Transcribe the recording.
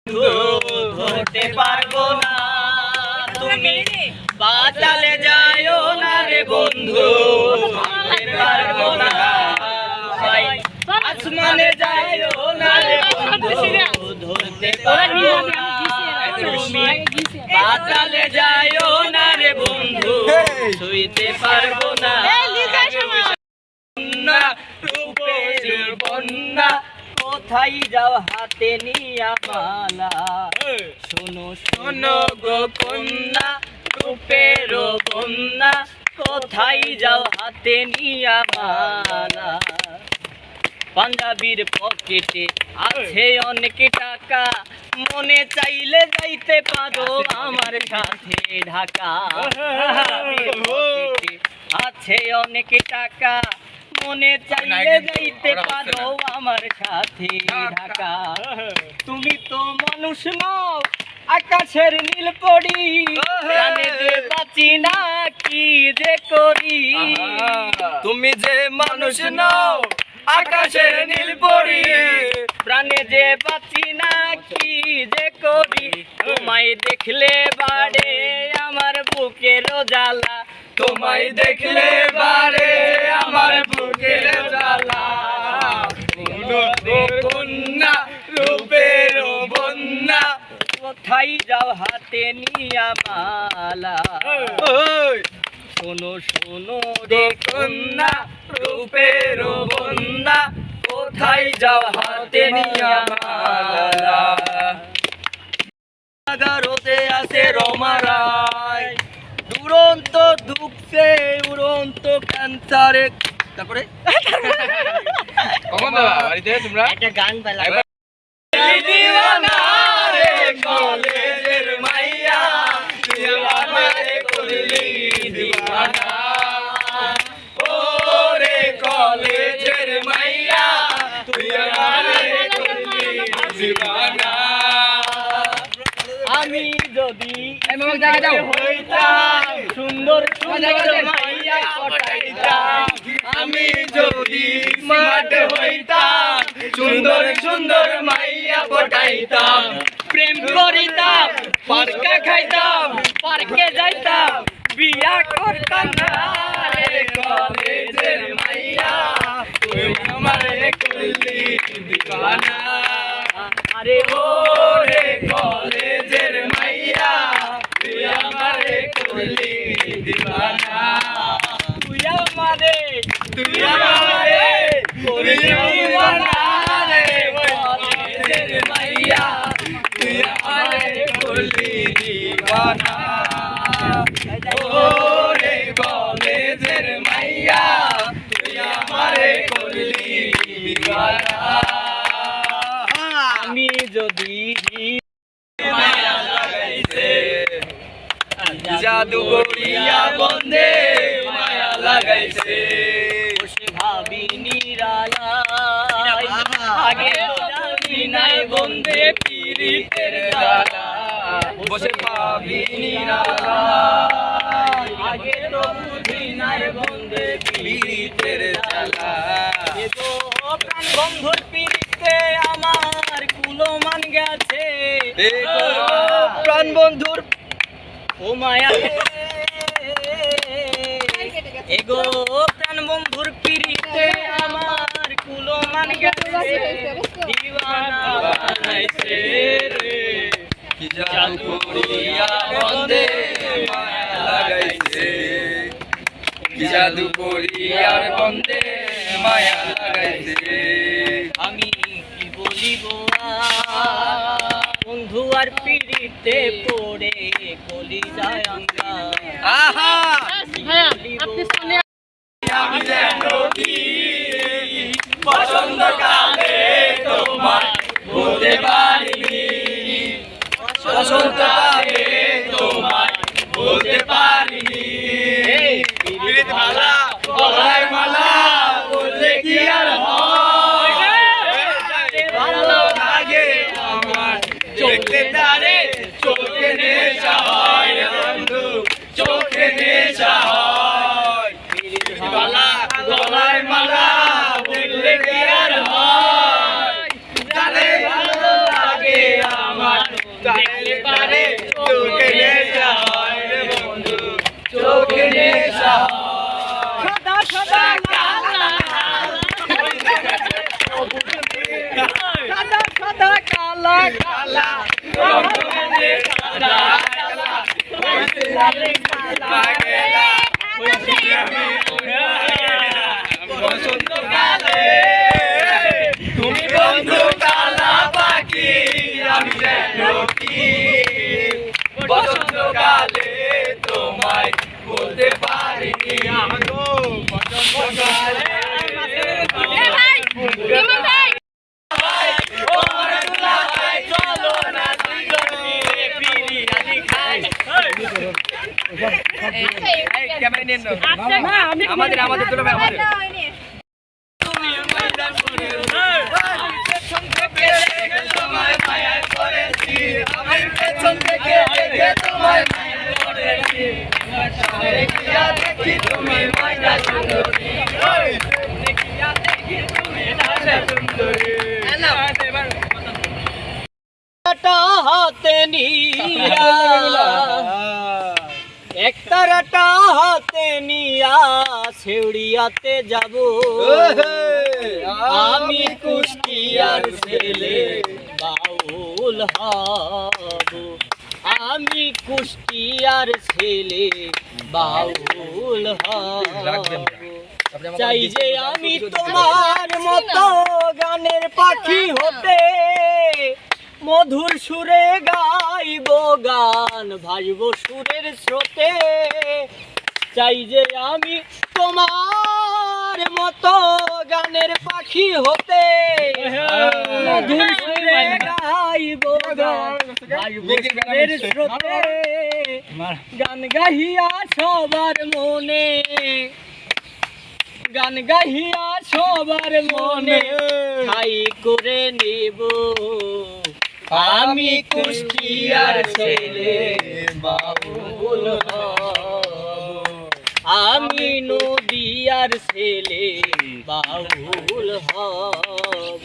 ধরতে পারবো না, তুমি বাঁচালে যাইও না রে বন্ধু, ধরতে পারবো না, আসমানে যাইও না রে বন্ধু, ধরতে পারবো না, তুমি বাঁচালে যাইও না রে বন্ধু, ছুঁইতে পারবো না, রূপের বন্যা কোথায় যাও হাতে নিয়া মালা, শোনো শোনো গো কন্যা রূপের বন্যা কোথায় যাও হাতে নিয়া মালা, পাঞ্জাবির পকেটে আছে অনেক টাকা, মনে চাইলে যাইতে পারো আমার সাথে ঢাকা, আছে অনেক টাকা, মনে চাইলে যাইতে পারো আমার সাথে ঢাকা, তুমি তো মানুষ নও আকাশের নীল পরি, জানে যে বাঁচি না কি যে করি, তুমি যে মানুষ নও আকাশের নীল পরি, প্রাণে যে বাঁচি না কি যে করি, তোমায় দেখলে বাড়ে আমার বুকের জ্বালা, তোমায় দেখলে বাড়ে আমার বুকের জ্বালা, কন্যা রূপের বন্যা কোথায় যাও হাতে নিয়া মালা, শোনো শোনো রে কন্যা রূপের বন্যা কোথায় যাও হাতে নিয়া মালা, গারোতে আছে রমারায়, দুরন্ত দুঃখে উড়ন্ত ক্যান্সারে, তারপরে কখন দাদা বাড়িতে তোমরা একটা গান পাইলাম, দিওয়ানা রে কলেজের মাইয়া, তুই আমারে করলি দিওয়ানা, ও রে কলেজের মাইয়া, তুই আমারে করলি দিওয়ানা, আমি যদি হইতাম সুন্দর সুন্দর মাইয়া পটাইতাম, আমি যদি স্মার্ট হইতাম সুন্দর সুন্দর মাইয়া পটাইতাম, প্রেম করিতাম পার্কে খাইতাম পার্কে যাইতাম, বিয়া করতাম না রে কলেজের মাইয়া, তুই আমারে করলি দিওয়ানা, আরে ও রে কলেজের মাইয়া, তুই আমারে করলি দিওয়ানা, তুই আমারে করলি দিওয়ানা রে কলেজের মাইয়া, তুই আমারে করলি দিওয়ানা, ও রে কলেজের মাইয়া, তুই আমারে করলি দিওয়ানা, আমি যদি মায়া লাগাইছে জাদু করিয়া বন্দে মায়া লাগাইছে, বসে ভাবি নিরালায় আগে জানি নাই বন্দে পীড়িতের জ্বালা, বসে ভাবি নিরালায় আগে তো বুঝি নাই বন্দে পীড়িতের জ্বালা, এগো প্রাণ বন্ধুর পীড়িতে আমার কুলমান গেছে, প্রাণ বন্ধুর ও মায়া, এগো প্রাণ বন্ধুর পীড়িতে আমার কুলমান গেছে, দিওয়ানা বানাইছে রে, কি জাদু করিয়া বন্দে মায়া লাগাইছে, কি জাদু করিয়া বন্দে মায়া লাগাইছে, আমি কি বলিব বন্ধু আর পীড়িতে পড়ে কলিজায় আঙ্গা, আহা আমি যেন কি পছন্দ কালে তোমায় বলতে পারিনি, পছন্দ কালে তোমায় বলতে পারিনি, পীড়িত মালা গলায় মালা বললে কি আর হয়, ভালো লাগে আমার চোখে তারে, চোখে নেশা হয় বন্ধু, চোখে নেশা হয়, মালা গলায় মালা বললে কি আর হয়, জানে ভালো লাগে আমার কালা কালা রঙে সাদা কালা হইছে রে কালা গেলা হইছি আমি বসন্ত কালে তুমি বন্ধু কালা পাখি আমি রকি বসন্ত কালে তোমায় বলতে পারিনি আমগো বসন্ত কালে আমাদের আমাদের তুলো আমাদের তুমি ময়দান করে পেছন থেকে দেখে তোমায় মায়া করেছি আমি পেছন থেকে দেখে তোমায় মায়া করেছি দেখিয়া দেখি তুমি ময়দান সুন্দরী দেখিয়া দেখি তুমি ময়দান সুন্দরী হাতে নিয়া একতারাটা হাতে নিয়া ছেড়িয়াতে যাব আমি কুষ্টিয়ার ছেলে বাউল হব আমি কুষ্টিয়ার ছেলে বাউল হব চাই যে আমি তোমার মতো গানের পাখি হতে মধুর সুরে গাইব গান ভাইব সুরের স্রোতে চাই যে আমি তোমার মতো গানের পাখি হতে মধুর সুরে গাইব গান ভাইব সুরের স্রোতে গান গাহিয়া সবার মনে গান গাহিয়া সবার মনে ঠাই করে নেব আমি কুষ্টিয়ার ছেলে বাউল হব আমি নদিয়ার ছেলে বাউল হব